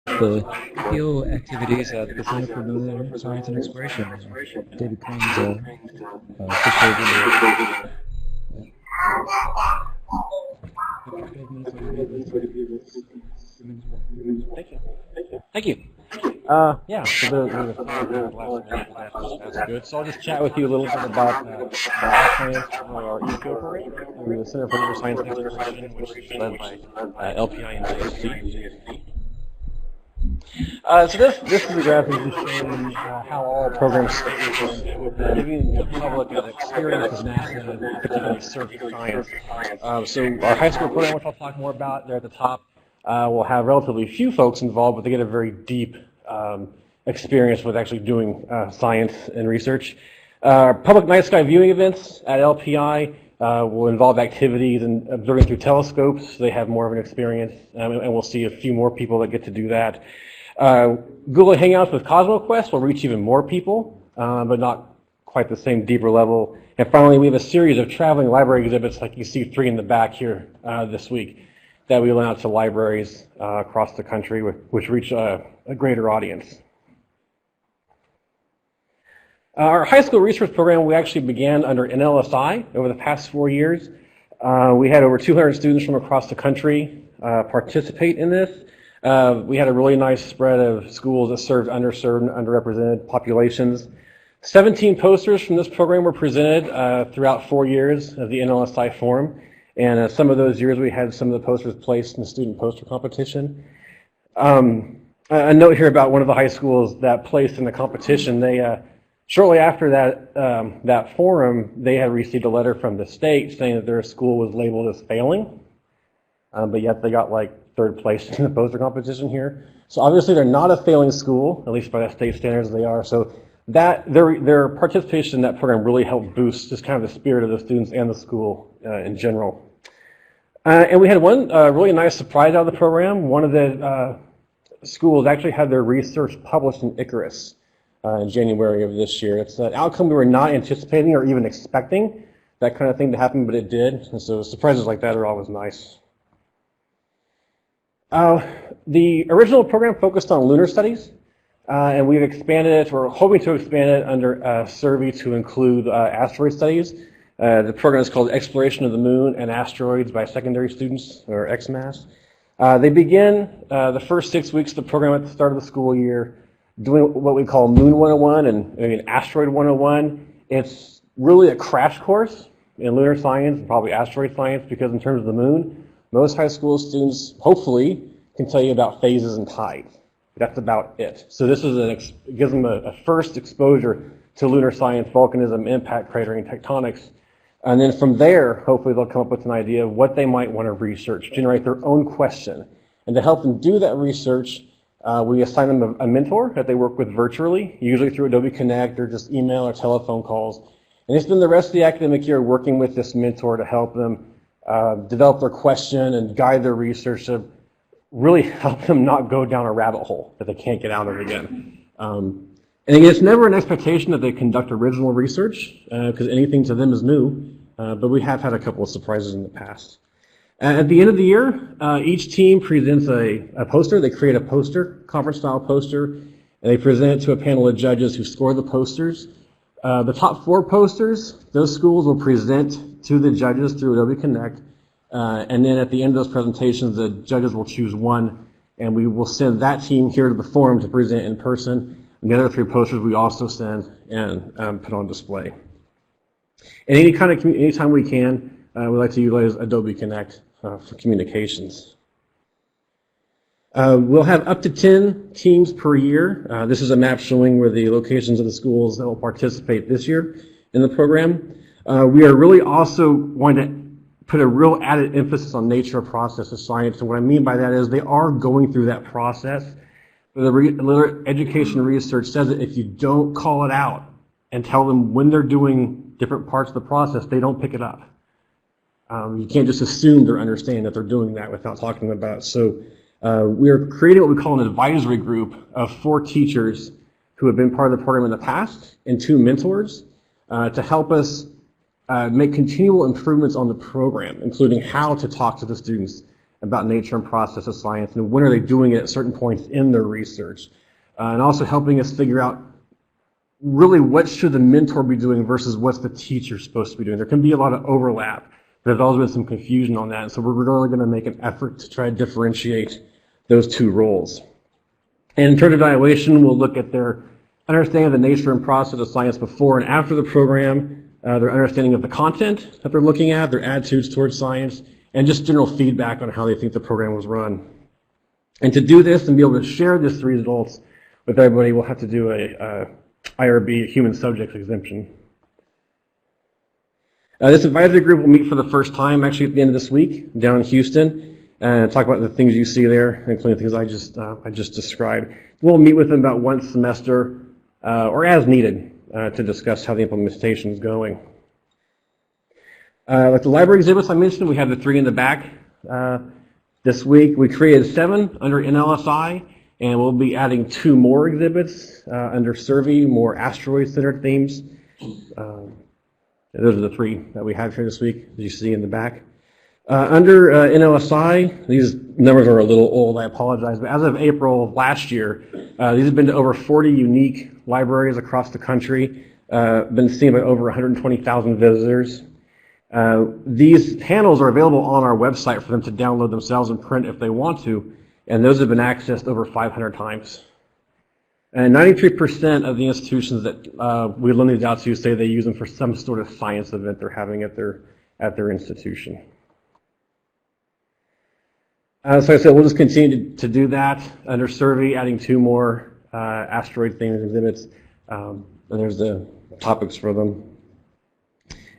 the PO activities at the Center for Lunar Science and Exploration. David Crane's took over the 12 minutes Thank you. Thank you. Yeah, so that's good. So I'll just chat with you a little bit about science for our ECO program through the Center for Lunar Science and Exploration, which is led by LPI and NESF. So this is a graphic just showing how all programs with giving the public an experience with NASA, particularly surface science. So our high school program, which I'll talk more about there at the top, will have relatively few folks involved, but they get a very deep experience with actually doing science and research. Public night sky viewing events at LPI will involve activities and observing through telescopes. They have more of an experience, and we'll see a few more people that get to do that. Google Hangouts with CosmoQuest will reach even more people, but not quite the same deeper level. And finally, we have a series of traveling library exhibits, like you see 3 in the back here this week, that we went out to libraries across the country, which reach a greater audience. Our high school research program, we actually began under NLSI over the past 4 years. We had over 200 students from across the country participate in this. We had a really nice spread of schools that served underserved and underrepresented populations. 17 posters from this program were presented throughout 4 years of the NLSI Forum. And some of those years we had some of the posters placed in the student poster competition. A note here about one of the high schools that placed in the competition. They shortly after that forum, they had received a letter from the state saying that their school was labeled as failing, but yet they got like 3rd place in the poster competition here. So obviously they're not a failing school, at least by the state standards they are. So that their participation in that program really helped boost just kind of the spirit of the students and the school in general. And we had one really nice surprise out of the program. One of the schools actually had their research published in Icarus in January of this year. It's an outcome we were not anticipating or even expecting that kind of thing to happen, but it did. And so surprises like that are always nice. The original program focused on lunar studies. And we've expanded it, we're hoping to expand it under survey to include asteroid studies. The program is called Exploration of the Moon and Asteroids by Secondary Students, or XMAS. They begin the first 6 weeks of the program at the start of the school year doing what we call Moon 101 and Asteroid 101. It's really a crash course in lunar science and probably asteroid science, because in terms of the moon, most high school students hopefully can tell you about phases and tides. That's about it. So this is it gives them a first exposure to lunar science, volcanism, impact cratering, tectonics. And then from there, hopefully they'll come up with an idea of what they might want to research, generate their own question. And to help them do that research, we assign them a mentor that they work with virtually, usually through Adobe Connect or just email or telephone calls. And they spend the rest of the academic year working with this mentor to help them develop their question and guide their research to really help them not go down a rabbit hole that they can't get out of again. And again, it's never an expectation that they conduct original research, because anything to them is new, but we have had a couple of surprises in the past. At the end of the year, each team presents a poster. They create a poster, conference-style poster, and they present it to a panel of judges who score the posters. The top 4 posters, those schools will present to the judges through Adobe Connect. And then at the end of those presentations, the judges will choose one, and we will send that team here to the forum to present in person. And the other 3 posters we also send and put on display. And anytime we can, we like to utilize Adobe Connect for communications. We'll have up to 10 teams per year. This is a map showing where the locations of the schools that will participate this year in the program. We are really also going to put a real added emphasis on nature of process of science. And what I mean by that is they are going through that process. The education research says that if you don't call it out and tell them when they're doing different parts of the process, they don't pick it up. You can't just assume they're understanding that they're doing that without talking about it. So we are creating what we call an advisory group of 4 teachers who have been part of the program in the past and 2 mentors to help us make continual improvements on the program, including how to talk to the students about nature and process of science, and when are they doing it at certain points in their research. And also helping us figure out really what should the mentor be doing versus what's the teacher supposed to be doing. There can be a lot of overlap. There's always been some confusion on that, and so we're really going to make an effort to try to differentiate those two roles. And in terms of evaluation, we'll look at their understanding of the nature and process of science before and after the program, their understanding of the content that they're looking at, their attitudes towards science, and just general feedback on how they think the program was run. And to do this and be able to share these results with everybody, we'll have to do a IRB, human subjects exemption. This advisory group will meet for the first time actually at the end of this week down in Houston and talk about the things you see there, including things I just described. We'll meet with them about once a semester or as needed to discuss how the implementation is going. Like the library exhibits I mentioned, we have the 3 in the back. This week we created 7 under NLSI, and we'll be adding 2 more exhibits under Survey, more asteroid-centered themes. Those are the 3 that we have here this week, as you see in the back. Under NLSI, these numbers are a little old, I apologize, but as of April of last year, these have been to over 40 unique libraries across the country, been seen by over 120,000 visitors. These handles are available on our website for them to download themselves and print if they want to, and those have been accessed over 500 times. And 93% of the institutions that we loan these out to say they use them for some sort of science event they're having at their institution. So like I said, we'll just continue to do that under Survey, adding 2 more asteroid themed exhibits, and there's the topics for them.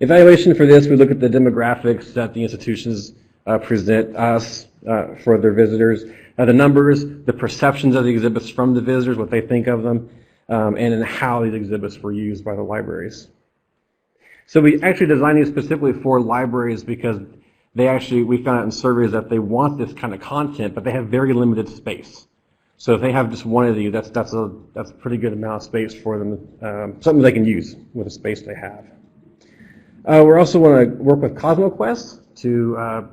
Evaluation for this, we look at the demographics that the institutions present us for their visitors, the numbers, the perceptions of the exhibits from the visitors, what they think of them, and in how these exhibits were used by the libraries. So we actually designed these specifically for libraries because we found out in surveys that they want this kind of content, but they have very limited space. So if they have just one of these, that's a pretty good amount of space for them, something they can use with the space they have. We also want to work with CosmoQuest to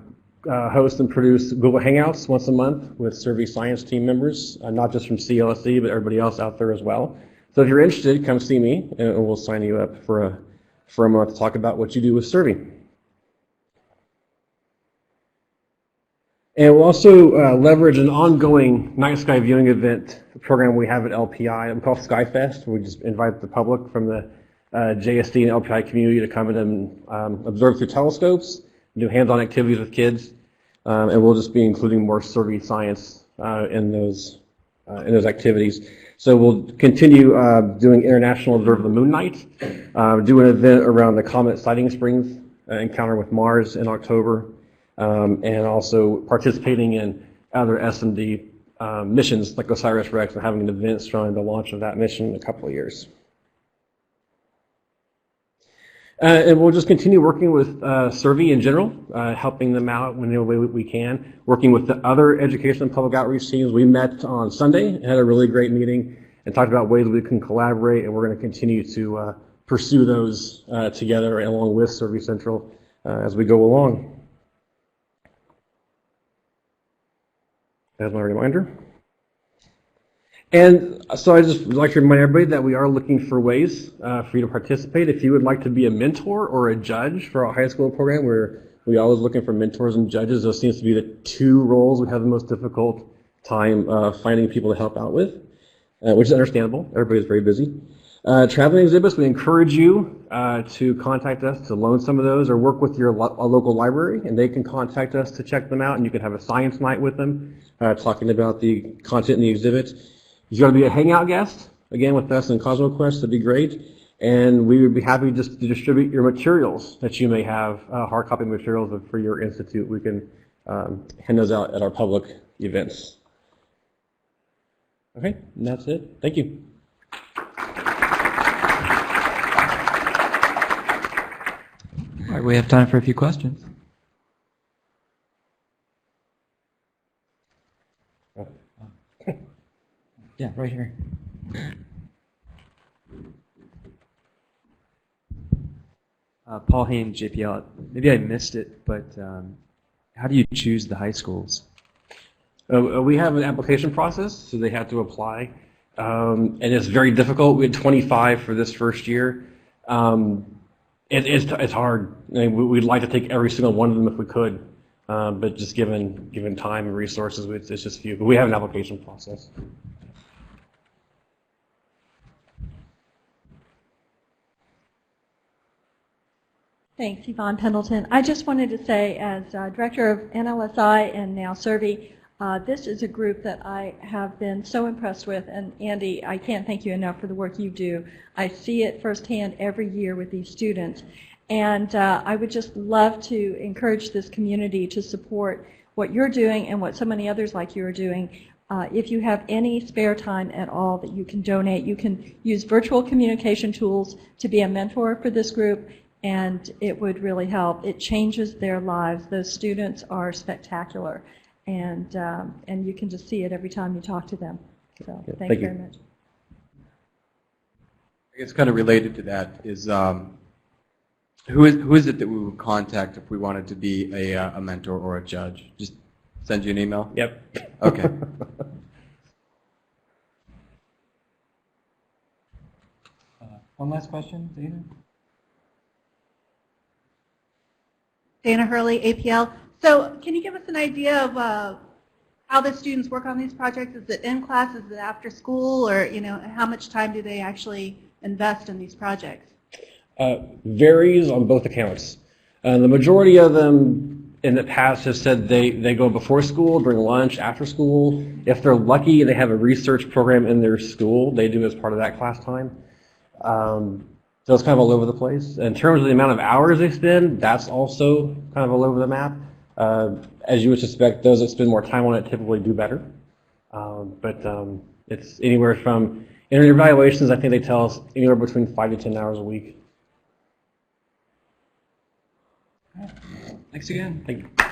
host and produce Google Hangouts once a month with Survey Science team members, not just from CLSE, but everybody else out there as well. So if you're interested, come see me, and we'll sign you up for a month to talk about what you do with Survey. And we'll also leverage an ongoing night sky viewing event program we have at LPI. We call Skyfest. We just invite the public from the JSD and LPI community to come in and observe through telescopes, do hands-on activities with kids, and we'll just be including more Survey science in those activities. So we'll continue doing International Observe the Moon Night, do an event around the Comet Sighting Springs encounter with Mars in October, and also participating in other SMD missions like OSIRIS-REx and having an event surrounding the launch of that mission in a couple of years. And we'll just continue working with Survey in general, helping them out in the way we can, working with the other education and public outreach teams. We met on Sunday and had a really great meeting and talked about ways we can collaborate, and we're going to continue to pursue those together along with Survey Central as we go along. As my reminder. And so I just would like to remind everybody that we are looking for ways for you to participate. If you would like to be a mentor or a judge for our high school program, we're always looking for mentors and judges. Those seems to be the 2 roles we have the most difficult time finding people to help out with, which is understandable. Everybody's very busy. Traveling exhibits, we encourage you to contact us to loan some of those or work with your local library, and they can contact us to check them out, and you can have a science night with them talking about the content in the exhibits. If you want to be a Hangout guest, again with us and CosmoQuest, that'd be great. And we would be happy just to distribute your materials that you may have, hard copy materials for your institute. We can hand those out at our public events. Okay, and that's it. Thank you. All right, we have time for a few questions. Yeah, right here. Paul Hain, JPL. Maybe I missed it, but How do you choose the high schools? We have an application process, so they have to apply. And it's very difficult. We had 25 for this first year. It's hard. I mean, we'd like to take every single one of them if we could, but just given time and resources, it's just few. But we have an application process. Thanks, Yvonne Pendleton. I just wanted to say, as director of NLSI and now Survey, this is a group that I have been so impressed with, and Andy, I can't thank you enough for the work you do. I see it firsthand every year with these students, and I would just love to encourage this community to support what you're doing and what so many others like you are doing. If you have any spare time at all that you can donate, you can use virtual communication tools to be a mentor for this group, and it would really help. It changes their lives. Those students are spectacular. And you can just see it every time you talk to them. So thank you very much. I guess kind of related to that is who is it that we would contact if we wanted to be a mentor or a judge? Just send you an email? Yep. Okay. One last question, Dana? Dana Hurley, APL. So can you give us an idea of how the students work on these projects? Is it in class? Is it after school? Or how much time do they actually invest in these projects? Varies on both accounts. The majority of them in the past have said they go before school, during lunch, after school. If they're lucky, they have a research program in their school. They do as part of that class time. So it's kind of all over the place. In terms of the amount of hours they spend, that's also kind of all over the map. As you would suspect, those that spend more time on it typically do better. But it's anywhere from, in their evaluations, I think they tell us anywhere between 5 to 10 hours a week. Thanks again. Thank you.